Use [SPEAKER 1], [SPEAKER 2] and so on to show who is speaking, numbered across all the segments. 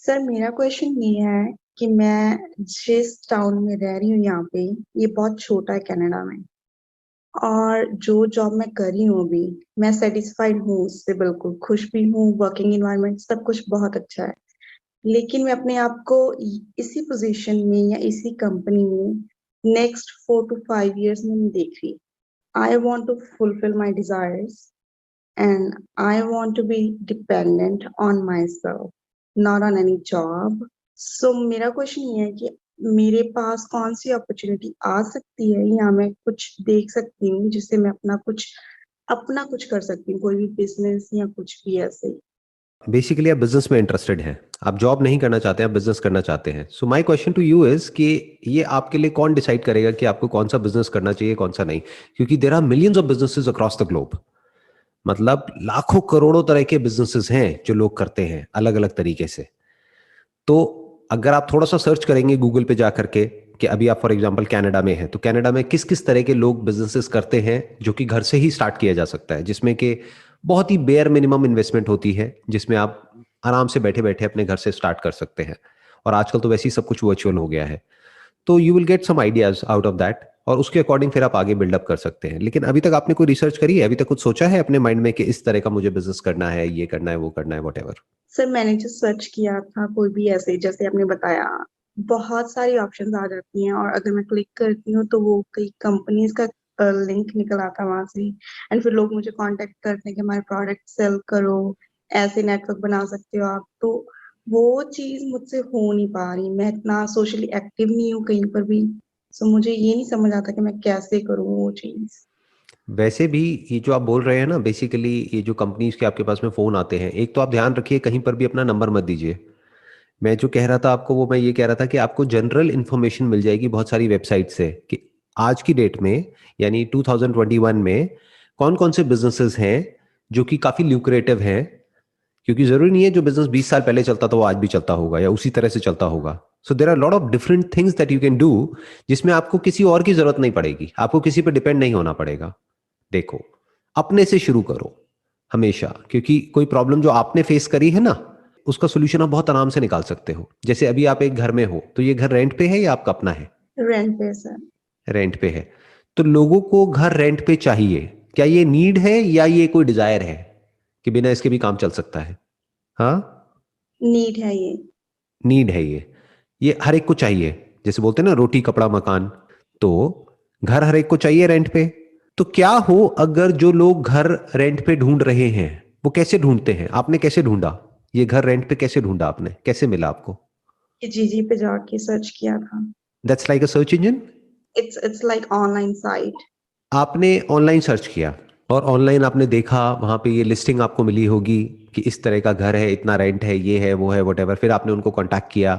[SPEAKER 1] Sir मेरा question ये है कि मैं जिस टाउन में रह रही हूँ यहाँ पे, ये बहुत छोटा है कनाडा में। और जो जॉब मैं कर रही हूँ अभी, मैं सेटिस्फाइड हूँ उससे, बिल्कुल खुश भी हूँ। वर्किंग एनवायरनमेंट सब कुछ बहुत अच्छा है। लेकिन मैं अपने आप को इसी पोजीशन में या इसी कंपनी में नेक्स्ट 4 to 5 years में नहीं देख रही। I want to fulfil my desires and I want to be dependent on myself, not on any job. So मेरा क्वेश्चन ये है कि मेरे पास कौन सी अपॉर्चुनिटी आ सकती है या मैं कुछ देख सकती हूँ जिससे मैं अपना कुछ कर सकती हूँ, कोई भी बिजनेस या कुछ भी ऐसे।
[SPEAKER 2] बेसिकली आप बिजनेस में इंटरेस्टेड हैं। आप जॉब नहीं करना चाहते हैं, आप बिजनेस करना चाहते हैं। So my question to you is कि ये आपके लिए कौन डिसाइड करेगा कि आपको कौन सा बिजनेस करना चाहिए, कौन सा नहीं? क्योंकि there are millions of businesses across the globe. मतलब लाखों करोड़ों तरह के बिजनेसेस हैं जो लोग करते हैं अलग अलग तरीके से। तो अगर आप थोड़ा सा सर्च करेंगे गूगल पे जा करके कि अभी आप फॉर एग्जांपल कनाडा में हैं, तो कनाडा में किस किस तरह के लोग बिजनेसेस करते हैं जो कि घर से ही स्टार्ट किया जा सकता है, जिसमें कि बहुत ही बेयर मिनिमम इन्वेस्टमेंट होती है, जिसमें आप आराम से बैठे बैठे अपने घर से स्टार्ट कर सकते हैं। और आजकल तो वैसे ही सब कुछ वर्चुअल हो गया है। तो you will get some ideas out of that, और उसके अकॉर्डिंग फिर आप आगे बिल्डअप कर सकते हैं। लेकिन अभी तक आपने कोई रिसर्च करी है? अभी तक कुछ सोचा है अपने माइंड में कि इस तरह का मुझे बिजनेस करना है, ये करना है, वो करना है, वट एवर?
[SPEAKER 1] सर मैंने जो सर्च किया था, कोई भी ऐसे जैसे आपने बताया, बहुत सारी ऑप्शंस आ जाती हैं और अगर मैं क्लिक करती हूँ तो वो कई कंपनीज का लिंक निकल आता है वहां से। एंड फिर लोग मुझे कांटेक्ट करते हैं कि हमारे प्रोडक्ट सेल करो, ऐसे नेटवर्क बना सकते हो आप। तो वो चीज मुझसे हो नहीं पा रही, मैं इतना सोशली एक्टिव नहीं हूँ कहीं पर भी। सो मुझे ये नहीं समझ आता कि मैं कैसे करूँ वो चीज।
[SPEAKER 2] वैसे भी ये जो आप बोल रहे हैं ना, बेसिकली ये जो कंपनीज के आपके पास में फोन आते हैं, एक तो आप ध्यान रखिए कहीं पर भी अपना नंबर मत दीजिए। मैं जो कह रहा था आपको, वो मैं ये कह रहा था कि आपको जनरल इंफॉर्मेशन मिल जाएगी बहुत सारी वेबसाइट से कि आज की डेट में, यानी 2021 में, कौन कौन से बिजनेसेस हैं जो कि काफी ल्यूक्रेटिव हैं। क्योंकि जरूरी नहीं है जो बिजनेस 20 साल पहले चलता था वो आज भी चलता होगा या उसी तरह से चलता होगा। So there are lot of different things that you can do, जिसमें आपको किसी और की जरूरत नहीं पड़ेगी, आपको किसी पर डिपेंड नहीं होना पड़ेगा। देखो, अपने से शुरू करो हमेशा, क्योंकि कोई प्रॉब्लम जो आपने फेस करी है ना, उसका सोल्यूशन आप बहुत आराम से निकाल सकते हो। जैसे अभी आप एक घर में हो, तो ये घर रेंट पे है या आपका अपना है?
[SPEAKER 1] रेंट पे सर।
[SPEAKER 2] रेंट पे है। तो लोगों को घर रेंट पे चाहिए। क्या ये नीड है या ये कोई डिजायर है कि बिना इसके भी काम चल सकता है? हाँ,
[SPEAKER 1] नीड है ये।
[SPEAKER 2] नीड है ये हर एक को चाहिए। जैसे बोलते हैं ना, रोटी कपड़ा मकान। तो घर हर एक को चाहिए रेंट पे। तो क्या हो अगर जो लोग घर रेंट पे ढूंढ रहे हैं, वो कैसे ढूंढते हैं? आपने कैसे ढूंढा ये घर रेंट पे? कैसे ढूंढा आपने? कैसे मिला आपको?
[SPEAKER 1] कि जीजी पे जाके सर्च किया था।
[SPEAKER 2] That's like a search engine.
[SPEAKER 1] It's like online site.
[SPEAKER 2] आपने ऑनलाइन सर्च किया और ऑनलाइन आपने देखा, वहां पे ये लिस्टिंग आपको मिली होगी कि इस तरह का घर है, इतना रेंट है, ये है, वो है, वट। फिर आपने उनको कांटेक्ट किया,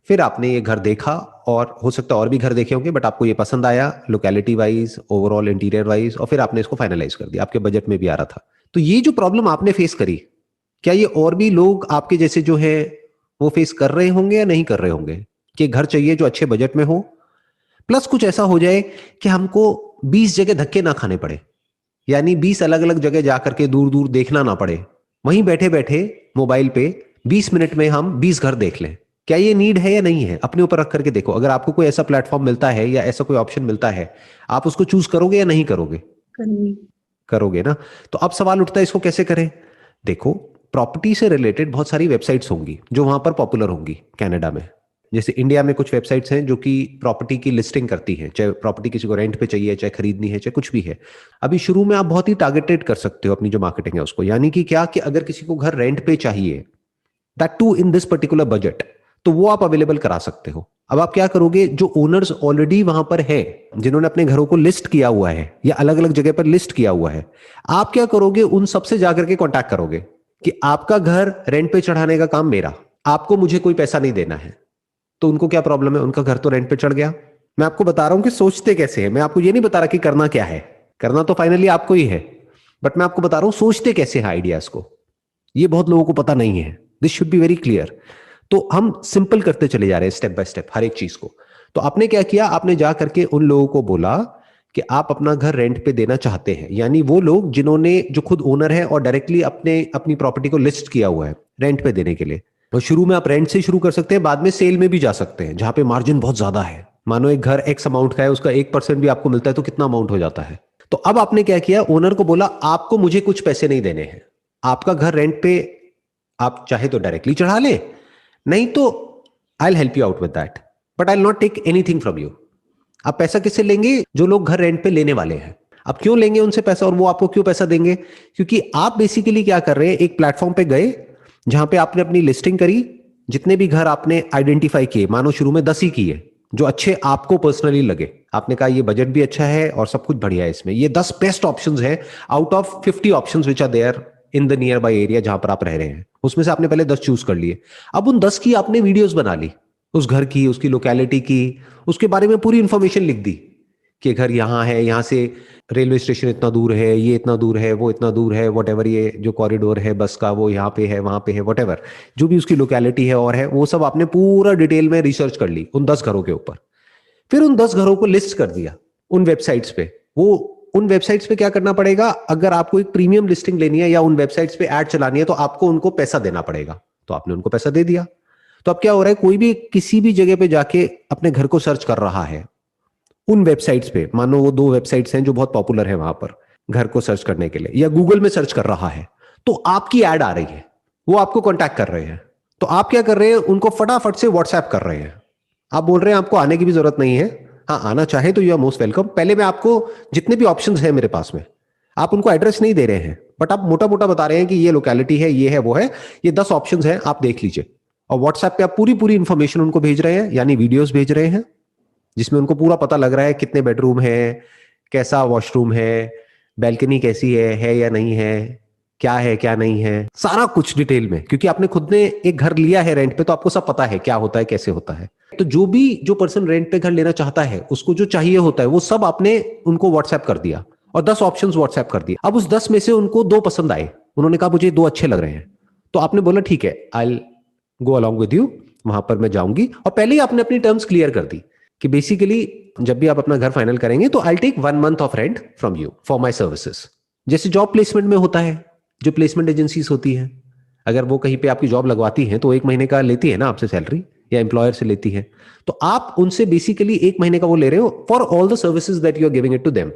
[SPEAKER 2] फिर आपने ये घर देखा, और हो सकता है और भी घर देखे होंगे, बट आपको ये पसंद आया locality wise, overall interior wise, और फिर आपने इसको फाइनलाइज कर दिया, आपके बजट में भी आ रहा था। तो ये जो प्रॉब्लम आपने फेस करी, क्या ये और भी लोग आपके जैसे जो है वो फेस कर रहे होंगे या नहीं कर रहे होंगे? कि घर चाहिए जो अच्छे बजट में हो, प्लस कुछ ऐसा हो जाए कि हमको 20 जगह धक्के ना खाने पड़े, यानी 20 अलग अलग जगह जाकर के दूर दूर देखना ना पड़े, वहीं बैठे बैठे मोबाइल पे 20 मिनट में हम 20 घर देख लें। क्या ये नीड है या नहीं है? अपने ऊपर रख करके देखो। अगर आपको कोई ऐसा प्लेटफॉर्म मिलता है या ऐसा कोई ऑप्शन मिलता है, आप उसको चूज करोगे या नहीं करोगे?
[SPEAKER 1] करनी।
[SPEAKER 2] करोगे ना। तो अब सवाल उठता है इसको कैसे करें। देखो, प्रॉपर्टी से रिलेटेड बहुत सारी वेबसाइट्स होंगी जो वहां पर पॉपुलर होंगी कनाडा में। जैसे इंडिया में कुछ वेबसाइट्स हैं जो कि प्रॉपर्टी की लिस्टिंग करती हैं, चाहे प्रॉपर्टी किसी को रेंट पे चाहिए, चाहे खरीदनी है, चाहे कुछ भी है। अभी शुरू में आप बहुत ही टारगेटेड कर सकते हो अपनी जो मार्केटिंग है उसको, यानी कि क्या, कि अगर किसी को घर रेंट पे चाहिए, that too in this particular budget, तो वो आप अवेलेबल करा सकते हो। अब आप क्या करोगे, जो ओनर्स ऑलरेडी वहां पर है, जिन्होंने अपने घरों को लिस्ट किया हुआ है या अलग अलग जगह पर लिस्ट किया हुआ है, आप क्या करोगे, उन सबसे जाकर के कांटेक्ट करोगे कि आपका घर रेंट पे चढ़ाने का काम मेरा, आपको मुझे कोई पैसा नहीं देना है। तो उनको क्या प्रॉब्लम है? उनका घर तो रेंट पे चढ़ गया। मैं आपको बता रहा हूं कि सोचते कैसे हैं। मैं आपको ये नहीं बता रहा कि करना क्या है, करना तो फाइनली आपको ही है, बट मैं आपको बता रहा हूं सोचते कैसे हैं आइडियाज को। ये बहुत लोगों को पता नहीं है। This should be very clear. तो हम सिंपल करते चले जा रहे हैं स्टेप बाय स्टेप हर एक चीज को। तो आपने क्या किया, आपने जा करके उन लोगों को बोला कि आप अपना घर रेंट पे देना चाहते हैं, यानी वो लोग जो खुद ओनर है और डायरेक्टली अपनी प्रॉपर्टी को लिस्ट किया हुआ है रेंट पे देने के लिए। और शुरू में आप रेंट से शुरू कर सकते हैं, बाद में सेल में भी जा सकते हैं जहां पे मार्जिन बहुत ज्यादा है। मानो एक घर एक्स अमाउंट का है, उसका 1% भी आपको मिलता है तो कितना अमाउंट हो जाता है। तो अब आपने क्या किया, ओनर को बोला आपको मुझे कुछ पैसे नहीं देने हैं, आपका घर रेंट पे आप चाहे तो डायरेक्टली चढ़ा ले, नहीं तो I help you out with that, but I not take anything from you. आप पैसा किससे लेंगे? जो लोग घर रेंट पे लेने वाले हैं। अब क्यों लेंगे उनसे पैसा और वो आपको क्यों पैसा देंगे? क्योंकि आप बेसिकली क्या कर रहे हैं, एक प्लेटफॉर्म पे गए जहां पे आपने अपनी लिस्टिंग करी, जितने भी घर आपने आइडेंटिफाई किए, मानो शुरू में 10 ही किए जो अच्छे आपको पर्सनली लगे, आपने कहा ये बजट भी अच्छा है और सब कुछ बढ़िया है इसमें, ये 10 बेस्ट ऑप्शंस है out of 50 options which are there in the nearby area जहां पर आप रह रहे हैं, उसमें से आपने पहले 10 चूज कर लिए। अब उन 10 की आपने वीडियोस बना ली, उस घर की, उसकी लोकेलिटी की, उसके बारे में पूरी इंफॉर्मेशन लिख दी कि घर यहाँ है, यहाँ से रेलवे स्टेशन इतना दूर है, ये इतना दूर है, वो इतना दूर है, वट ये जो कॉरिडोर है बस का वो यहाँ पे है, वहां पे है, वट जो भी उसकी लोकेलिटी है और है, वो सब आपने पूरा डिटेल में रिसर्च कर ली उन 10 घरों के ऊपर। फिर उन 10 घरों को लिस्ट कर दिया उन वेबसाइट्स पे। वो उन वेबसाइट्स पे क्या करना पड़ेगा, अगर आपको एक प्रीमियम लिस्टिंग लेनी है या उन वेबसाइट्स पे ऐड चलानी है तो आपको उनको पैसा देना पड़ेगा। तो आपने उनको पैसा दे दिया। तो अब क्या हो रहा है, कोई भी किसी भी जगह पे जाके अपने घर को सर्च कर रहा है उन वेबसाइट्स पे, मानो वो 2 वेबसाइट्स हैं जो बहुत पॉपुलर है वहां पर घर को सर्च करने के लिए, या गूगल में सर्च कर रहा है, तो आपकी ऐड आ रही है, वो आपको कांटेक्ट कर रहे हैं। तो आप क्या कर रहे हैं, उनको फटाफट से व्हाट्सएप कर रहे हैं। आप बोल रहे हैं आपको आने की भी जरूरत नहीं है, हाँ आना चाहे तो यू आर मोस्ट वेलकम, पहले मैं आपको जितने भी ऑप्शंस हैं मेरे पास में, आप उनको एड्रेस नहीं दे रहे हैं बट आप मोटा मोटा बता रहे हैं कि ये लोकेलिटी है, ये है, वो है, ये 10 ऑप्शंस हैं, आप देख लीजिए। और व्हाट्सएप पे आप पूरी पूरी इंफॉर्मेशन उनको भेज रहे हैं, यानी वीडियोस भेज रहे हैं जिसमें उनको पूरा पता लग रहा है कितने बेडरूम है, कैसा वॉशरूम है, बैल्कनी कैसी है या नहीं है, क्या नहीं है, सारा कुछ डिटेल में, क्योंकि आपने खुद ने एक घर लिया है रेंट पे तो आपको सब पता है क्या होता है, कैसे होता है। तो जो पर्सन रेंट पे घर लेना चाहता है उसको जो चाहिए होता है वो सब आपने उनको व्हाट्सएप कर दिया और 10 ऑप्शंस व्हाट्सएप कर दिए। अब उस 10 में से उनको 2 पसंद आए, उन्होंने कहा मुझे 2 अच्छे लग रहे हैं, तो आपने बोला ठीक है आई गो अलॉन्ग विद यू, वहां पर मैं जाऊंगी। और पहले ही आपने अपनी टर्म्स क्लियर कर दी कि बेसिकली जब भी आप अपना घर फाइनल करेंगे तो I take 1 month of rent from you for my services. जैसे जॉब प्लेसमेंट में होता है, जो प्लेसमेंट एजेंसीज होती हैं, अगर वो कहीं पे आपकी जॉब लगवाती हैं तो 1 महीने का लेती है ना आपसे सैलरी, या एम्प्लॉयर से लेती है, तो आप उनसे बेसिकली 1 महीने का वो ले रहे हो for all the services that you are giving it to them.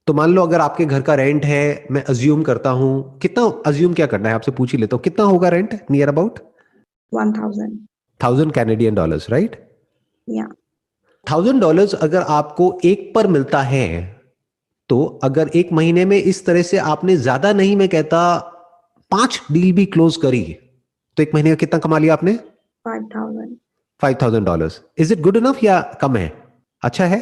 [SPEAKER 2] तो मान लो अगर आपके घर का रेंट है, मैं अज्यूम करता हूं, कितना अज्यूम क्या करना है आपसे पूछ ही लेता हूं, कितना होगा rent near about?
[SPEAKER 1] 1000
[SPEAKER 2] Canadian dollars, right?
[SPEAKER 1] या
[SPEAKER 2] $1000 अगर आपको एक पर मिलता है, तो अगर 1 महीने में इस तरह से आपने ज्यादा नहीं, मैं कहता 5 डील भी क्लोज करी, तो 1 महीने का कितना कमा लिया आपने?
[SPEAKER 1] 5000
[SPEAKER 2] $5000। इज इट गुड इनफ या कम है? अच्छा है,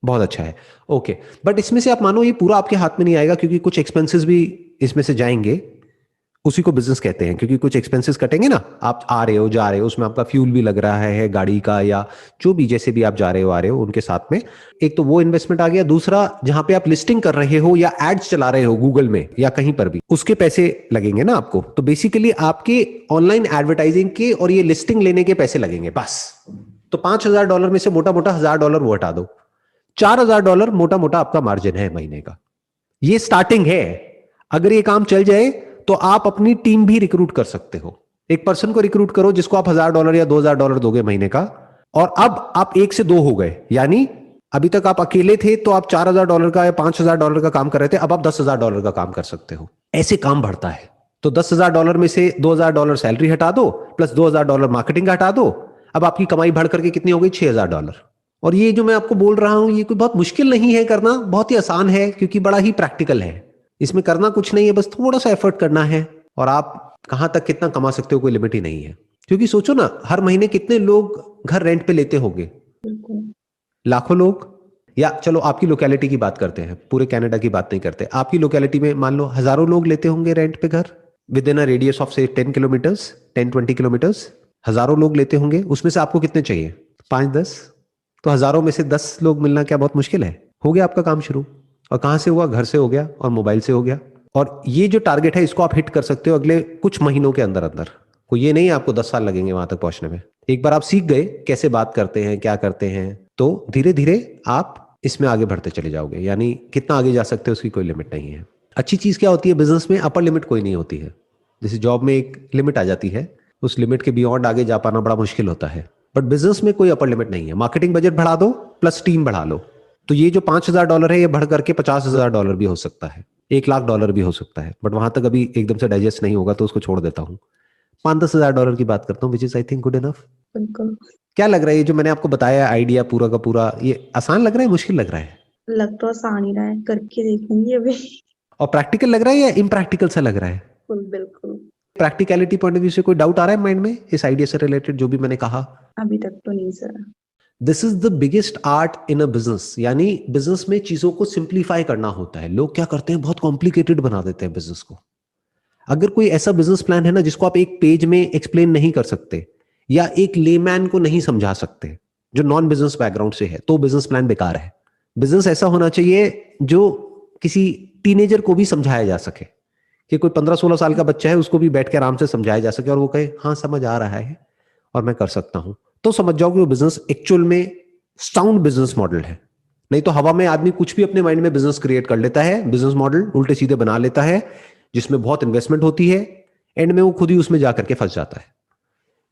[SPEAKER 2] बहुत अच्छा है, ओके। बट इसमें से आप मानो ये पूरा आपके हाथ में नहीं आएगा, क्योंकि कुछ एक्सपेंसेस भी इसमें से जाएंगे, उसी को बिजनेस कहते हैं, क्योंकि कुछ एक्सपेंसेस कटेंगे ना, आप आ रहे हो जा रहे हो, उसमें आपका फ्यूल भी लग रहा है गाड़ी का, या जो भी जैसे भी आप जा रहे हो आ रहे हो उनके साथ में, एक तो वो इन्वेस्टमेंट आ गया, दूसरा जहां पे आप लिस्टिंग कर रहे हो या एड्स चला रहे हो गूगल में या कहीं पर भी, उसके पैसे लगेंगे ना आपको। तो बेसिकली आपके ऑनलाइन एडवर्टाइजिंग के और ये लिस्टिंग लेने के पैसे लगेंगे बस। तो $5000 में से मोटा मोटा $1000 वो हटा दो, $4000 मोटा मोटा आपका मार्जिन है महीने का। ये स्टार्टिंग है, अगर ये काम चल जाए तो आप अपनी टीम भी रिक्रूट कर सकते हो। एक पर्सन को रिक्रूट करो जिसको आप $1000 या $2000 दोगे महीने का, और अब आप 1 से 2 हो गए, यानी अभी तक आप अकेले थे तो आप $4000 का या $5000 का काम कर रहे थे, अब आप $10,000 का काम कर सकते हो। ऐसे काम बढ़ता है। तो $10,000 में से $2000 सैलरी हटा दो, प्लस $2000 मार्केटिंग का हटा दो, अब आपकी कमाई बढ़ करके कितनी हो गई? $6000। और ये जो मैं आपको बोल रहा हूं ये कोई बहुत मुश्किल नहीं है करना, बहुत ही आसान है, क्योंकि बड़ा ही प्रैक्टिकल है। इसमें करना कुछ नहीं है, बस थोड़ा सा एफर्ट करना है, और आप कहां तक कितना कमा सकते हो कोई लिमिट ही नहीं है। क्योंकि सोचो ना, हर महीने कितने लोग घर रेंट पे लेते होंगे? लाखों लोग। या चलो आपकी लोकेलिटी की बात करते हैं, पूरे कनाडा की बात नहीं करते, आपकी लोकेलिटी में मान लो हजारों लोग लेते होंगे रेंट पे घर, with in a radius of से 10 किलोमीटर्स, 10-20 किलोमीटर्स, हजारों लोग लेते होंगे। उसमें से आपको कितने चाहिए? 5-10। तो हजारों में से 10 लोग मिलना क्या बहुत मुश्किल है? हो गया आपका काम शुरू। और कहां से हुआ? घर से हो गया और मोबाइल से हो गया। और ये जो टारगेट है इसको आप हिट कर सकते हो अगले कुछ महीनों के अंदर अंदर। कोई ये नहीं आपको 10 साल लगेंगे वहां तक पहुंचने में। एक बार आप सीख गए कैसे बात करते हैं, क्या करते हैं, तो धीरे धीरे आप इसमें आगे बढ़ते चले जाओगे। यानी कितना आगे जा सकते हो उसकी कोई लिमिट नहीं है। अच्छी चीज क्या होती है बिजनेस में? अपर लिमिट कोई नहीं होती है। जैसे जॉब में एक लिमिट आ जाती है, उस लिमिट के बियॉन्ड आगे जा पाना बड़ा मुश्किल होता है। बट बिजनेस में कोई अपर लिमिट नहीं है। मार्केटिंग बजट बढ़ा दो प्लस टीम बढ़ा लो, तो ये जो $5,000 है ये बढ़ करके $50,000 भी हो सकता है, $1,00,000 भी हो सकता है। बट वहां तक अभी एकदम से डाइजेस्ट नहीं होगा, तो उसको छोड़ देता हूँ। $5-10,000 की बात करता हूँ, which is I think good enough.
[SPEAKER 1] बिल्कुल।
[SPEAKER 2] क्या लग रहा है ये जो मैंने आपको बताया आइडिया पूरा का पूरा, ये आसान लग रहा है, मुश्किल लग रहा है?
[SPEAKER 1] लग तो आसान ही रहा है, करके देखूंगी अभी।
[SPEAKER 2] और प्रैक्टिकल लग रहा है या इम्प्रैक्टिकल सा लग रहा है?
[SPEAKER 1] बिल्कुल बिल्कुल।
[SPEAKER 2] प्रैक्टिकलिटी पॉइंट ऑफ व्यू से कोई डाउट आ रहा है माइंड में इस आइडिया से रिलेटेड जो भी मैंने कहा?
[SPEAKER 1] अभी तक तो नहीं sir.
[SPEAKER 2] This is the biggest art in a business, यानी बिजनेस में चीजों को सिंप्लीफाई करना होता है। लोग क्या करते हैं, बहुत कॉम्प्लिकेटेड बना देते हैं बिजनेस को। अगर कोई ऐसा बिजनेस प्लान है ना जिसको आप एक पेज में एक्सप्लेन नहीं कर सकते या एक लेमैन को नहीं समझा सकते जो नॉन बिजनेस बैकग्राउंड से है, तो बिजनेस प्लान बेकार है। बिजनेस ऐसा होना चाहिए जो किसी टीनेजर को भी समझाया जा सके, कि कोई 15-16 साल का बच्चा है उसको भी बैठ के आराम से समझाया जा सके और वो कहे हाँ समझ आ रहा है और मैं कर सकता हूं, तो समझ जाओ कि वो बिजनेस एक्चुअल में साउंड बिजनेस मॉडल है। नहीं तो हवा में आदमी कुछ भी अपने माइंड में बिजनेस क्रिएट कर लेता है, बिजनेस मॉडल उल्टे सीधे बना लेता है, जिसमें बहुत इन्वेस्टमेंट होती है, एंड में वो खुद ही उसमें जाकर के फंस जाता है।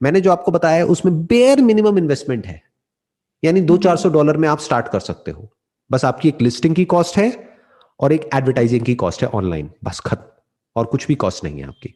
[SPEAKER 2] मैंने जो आपको बताया उसमें बेयर मिनिमम इन्वेस्टमेंट है, यानी $200-400 में आप स्टार्ट कर सकते हो। बस आपकी एक लिस्टिंग की कॉस्ट है और एक एडवर्टाइजिंग की कॉस्ट है ऑनलाइन, बस खत्म, और कुछ भी कॉस्ट नहीं है आपकी।